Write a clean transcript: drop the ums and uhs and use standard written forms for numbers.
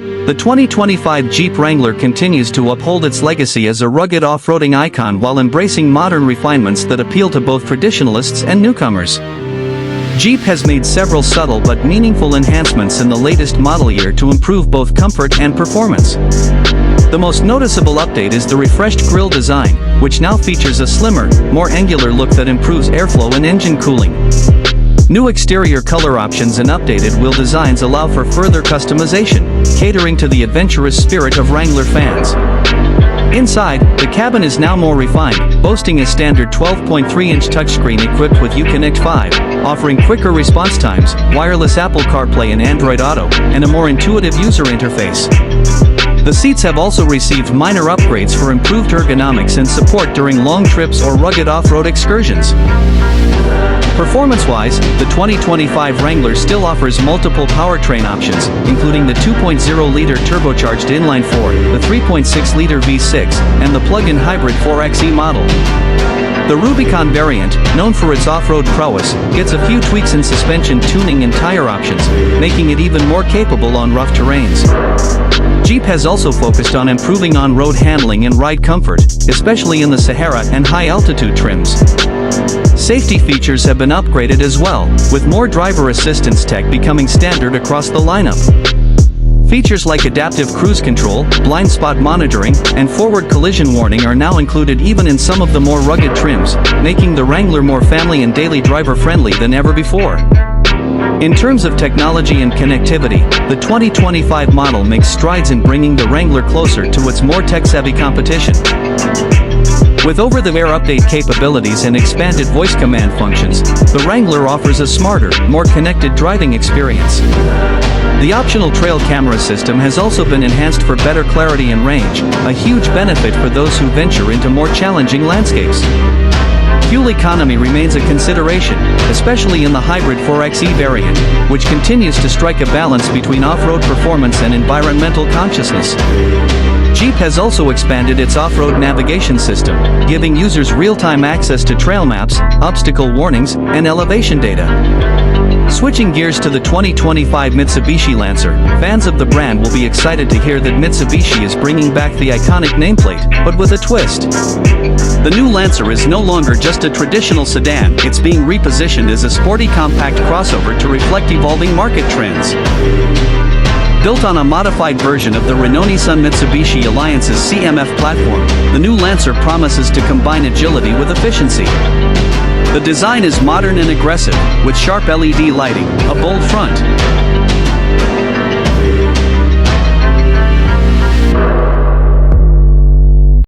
The 2025 Jeep Wrangler continues to uphold its legacy as a rugged off-roading icon while embracing modern refinements that appeal to both traditionalists and newcomers. Jeep has made several subtle but meaningful enhancements in the latest model year to improve both comfort and performance. The most noticeable update is the refreshed grille design, which now features a slimmer, more angular look that improves airflow and engine cooling. New exterior color options and updated wheel designs allow for further customization, catering to the adventurous spirit of Wrangler fans. Inside, the cabin is now more refined, boasting a standard 12.3-inch touchscreen equipped with Uconnect 5, offering quicker response times, wireless Apple CarPlay and Android Auto, and a more intuitive user interface. The seats have also received minor upgrades for improved ergonomics and support during long trips or rugged off-road excursions. Performance-wise, the 2025 Wrangler still offers multiple powertrain options, including the 2.0-liter turbocharged inline-4, the 3.6-liter V6, and the plug-in hybrid 4xe model. The Rubicon variant, known for its off-road prowess, gets a few tweaks in suspension tuning and tire options, making it even more capable on rough terrains. Jeep has also focused on improving on-road handling and ride comfort, especially in the Sahara and high-altitude trims. Safety features have been upgraded as well, with more driver assistance tech becoming standard across the lineup. Features like adaptive cruise control, blind spot monitoring, and forward collision warning are now included even in some of the more rugged trims, making the Wrangler more family and daily driver-friendly than ever before. In terms of technology and connectivity, the 2025 model makes strides in bringing the Wrangler closer to its more tech-savvy competition. With over-the-air update capabilities and expanded voice command functions, the Wrangler offers a smarter, more connected driving experience. The optional trail camera system has also been enhanced for better clarity and range, a huge benefit for those who venture into more challenging landscapes. Fuel economy remains a consideration, especially in the hybrid 4xe variant, which continues to strike a balance between off-road performance and environmental consciousness. Jeep has also expanded its off-road navigation system, giving users real-time access to trail maps, obstacle warnings, and elevation data. Switching gears to the 2025 Mitsubishi Lancer, fans of the brand will be excited to hear that Mitsubishi is bringing back the iconic nameplate, but with a twist. The new Lancer is no longer just a traditional sedan, it's being repositioned as a sporty compact crossover to reflect evolving market trends. Built on a modified version of the Renault-Nissan Mitsubishi Alliance's CMF platform, the new Lancer promises to combine agility with efficiency. The design is modern and aggressive, with sharp LED lighting, a bold front,